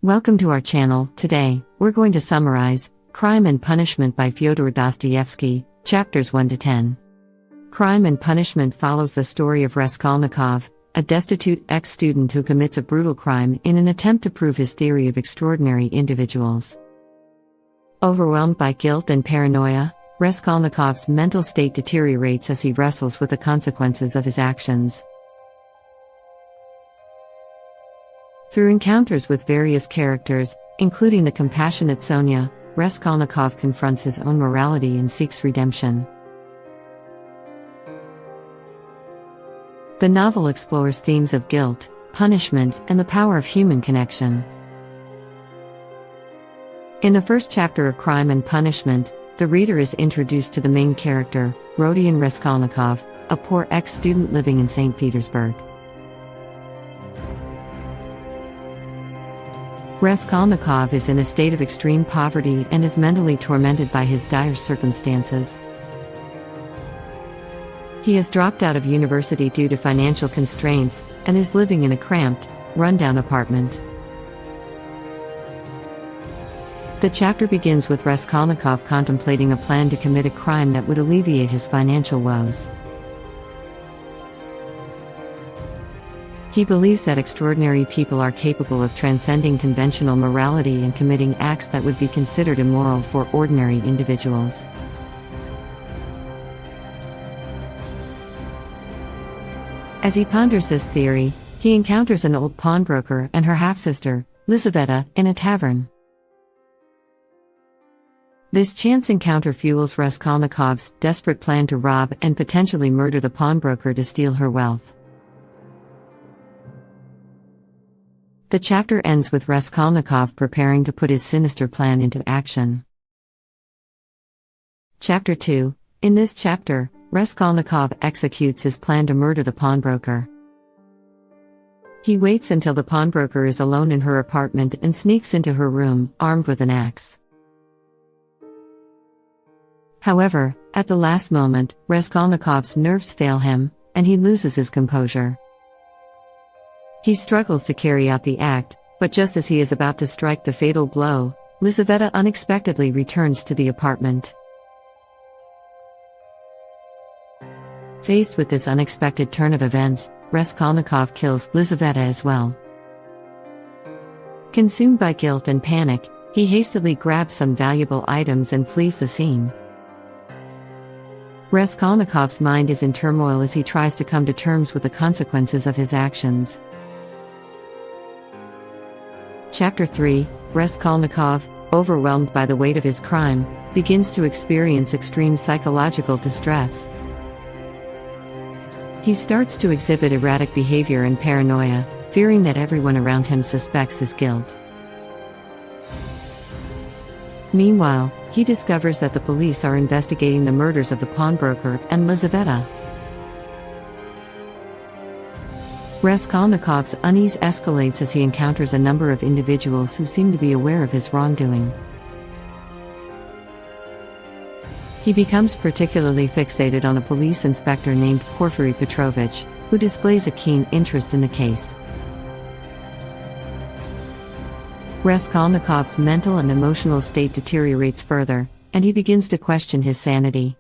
Welcome to our channel. Today, we're going to summarize Crime and Punishment by Fyodor Dostoevsky, chapters 1 to 10. Crime and Punishment follows the story of Raskolnikov, a destitute ex-student who commits a brutal crime in an attempt to prove his theory of extraordinary individuals. Overwhelmed by guilt and paranoia, Raskolnikov's mental state deteriorates as he wrestles with the consequences of his actions. Through encounters with various characters, including the compassionate Sonia, Raskolnikov confronts his own morality and seeks redemption. The novel explores themes of guilt, punishment, and the power of human connection. In the first chapter of Crime and Punishment, the reader is introduced to the main character, Rodion Raskolnikov, a poor ex-student living in St. Petersburg. Raskolnikov is in a state of extreme poverty and is mentally tormented by his dire circumstances. He has dropped out of university due to financial constraints, and is living in a cramped, run-down apartment. The chapter begins with Raskolnikov contemplating a plan to commit a crime that would alleviate his financial woes. He believes that extraordinary people are capable of transcending conventional morality and committing acts that would be considered immoral for ordinary individuals. As he ponders this theory, he encounters an old pawnbroker and her half-sister, Lizaveta, in a tavern. This chance encounter fuels Raskolnikov's desperate plan to rob and potentially murder the pawnbroker to steal her wealth. The chapter ends with Raskolnikov preparing to put his sinister plan into action. Chapter 2. In this chapter, Raskolnikov executes his plan to murder the pawnbroker. He waits until the pawnbroker is alone in her apartment and sneaks into her room, armed with an axe. However, at the last moment, Raskolnikov's nerves fail him, and he loses his composure. He struggles to carry out the act, but just as he is about to strike the fatal blow, Lizaveta unexpectedly returns to the apartment. Faced with this unexpected turn of events, Raskolnikov kills Lizaveta as well. Consumed by guilt and panic, he hastily grabs some valuable items and flees the scene. Raskolnikov's mind is in turmoil as he tries to come to terms with the consequences of his actions. Chapter 3. Raskolnikov, overwhelmed by the weight of his crime, begins to experience extreme psychological distress. He starts to exhibit erratic behavior and paranoia, fearing that everyone around him suspects his guilt. Meanwhile, he discovers that the police are investigating the murders of the pawnbroker and Lizaveta. Raskolnikov's unease escalates as he encounters a number of individuals who seem to be aware of his wrongdoing. He becomes particularly fixated on a police inspector named Porfiry Petrovich, who displays a keen interest in the case. Raskolnikov's mental and emotional state deteriorates further, and he begins to question his sanity.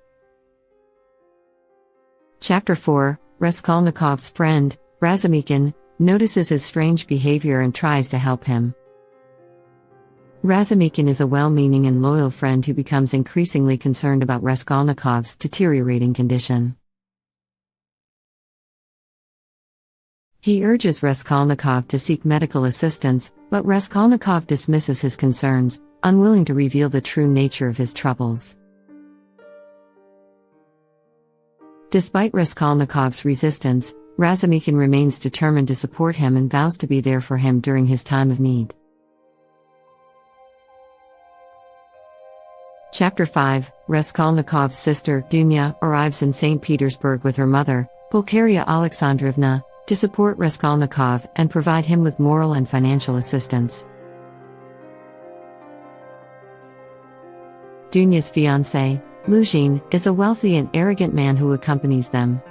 Chapter 4. Raskolnikov's friend, Razumikin, notices his strange behavior and tries to help him. Razumikin is a well-meaning and loyal friend who becomes increasingly concerned about Raskolnikov's deteriorating condition. He urges Raskolnikov to seek medical assistance, but Raskolnikov dismisses his concerns, unwilling to reveal the true nature of his troubles. Despite Raskolnikov's resistance, Razumikin remains determined to support him and vows to be there for him during his time of need. Chapter 5. Raskolnikov's sister, Dunya, arrives in St. Petersburg with her mother, Pulcheria Alexandrovna, to support Raskolnikov and provide him with moral and financial assistance. Dunya's fiancé, Luzhin, is a wealthy and arrogant man who accompanies them.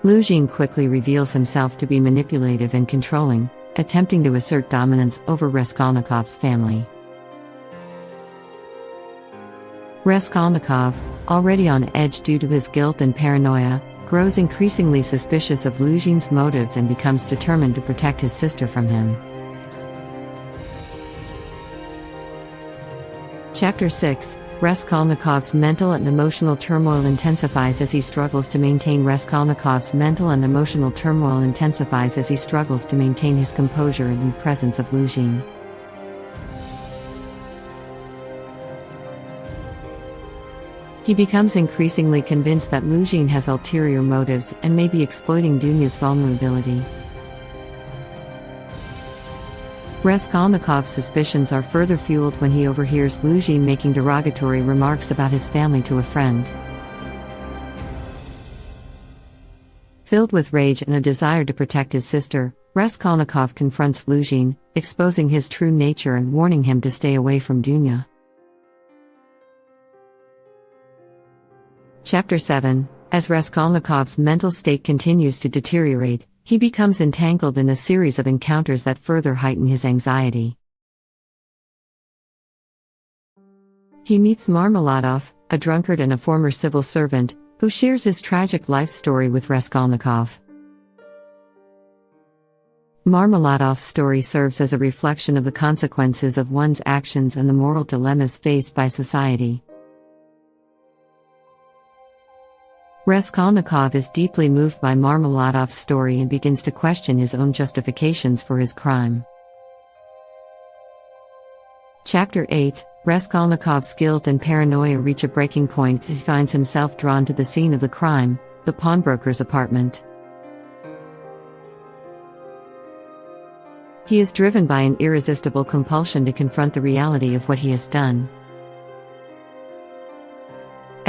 Luzhin quickly reveals himself to be manipulative and controlling, attempting to assert dominance over Raskolnikov's family. Raskolnikov, already on edge due to his guilt and paranoia, grows increasingly suspicious of Luzhin's motives and becomes determined to protect his sister from him. Chapter 6. Raskolnikov's mental and emotional turmoil intensifies as he struggles to maintain his composure in the presence of Luzhin. He becomes increasingly convinced that Luzhin has ulterior motives and may be exploiting Dunya's vulnerability. Raskolnikov's suspicions are further fueled when he overhears Luzhin making derogatory remarks about his family to a friend. Filled with rage and a desire to protect his sister, Raskolnikov confronts Luzhin, exposing his true nature and warning him to stay away from Dunya. Chapter 7. As Raskolnikov's mental state continues to deteriorate, he becomes entangled in a series of encounters that further heighten his anxiety. He meets Marmeladov, a drunkard and a former civil servant, who shares his tragic life story with Raskolnikov. Marmeladov's story serves as a reflection of the consequences of one's actions and the moral dilemmas faced by society. Raskolnikov is deeply moved by Marmeladov's story and begins to question his own justifications for his crime. Chapter 8. Raskolnikov's guilt and paranoia reach a breaking point as he finds himself drawn to the scene of the crime, the pawnbroker's apartment. He is driven by an irresistible compulsion to confront the reality of what he has done.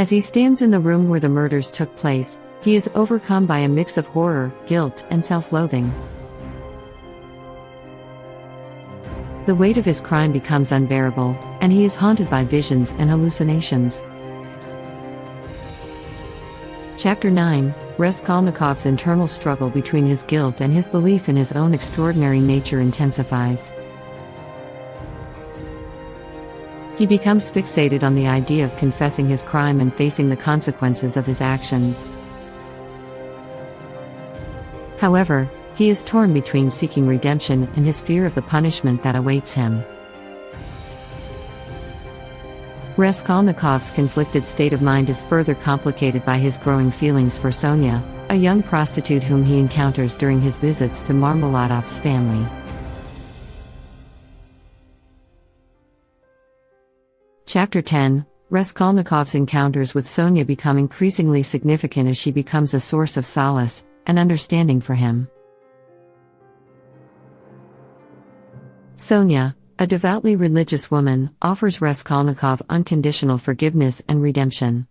As he stands in the room where the murders took place, he is overcome by a mix of horror, guilt, and self-loathing. The weight of his crime becomes unbearable, and he is haunted by visions and hallucinations. Chapter 9. Raskolnikov's internal struggle between his guilt and his belief in his own extraordinary nature intensifies. He becomes fixated on the idea of confessing his crime and facing the consequences of his actions. However, he is torn between seeking redemption and his fear of the punishment that awaits him. Raskolnikov's conflicted state of mind is further complicated by his growing feelings for Sonia, a young prostitute whom he encounters during his visits to Marmeladov's family. Chapter 10. Raskolnikov's encounters with Sonia become increasingly significant as she becomes a source of solace and understanding for him. Sonia, a devoutly religious woman, offers Raskolnikov unconditional forgiveness and redemption.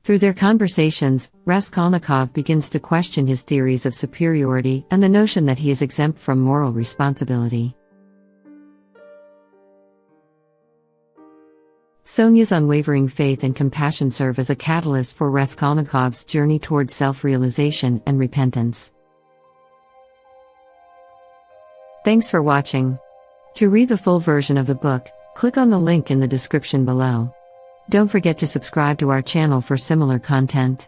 Through their conversations, Raskolnikov begins to question his theories of superiority and the notion that he is exempt from moral responsibility. Sonia's unwavering faith and compassion serve as a catalyst for Raskolnikov's journey toward self-realization and repentance. Thanks for watching. To read the full version of the book, click on the link in the description below. Don't forget to subscribe to our channel for similar content.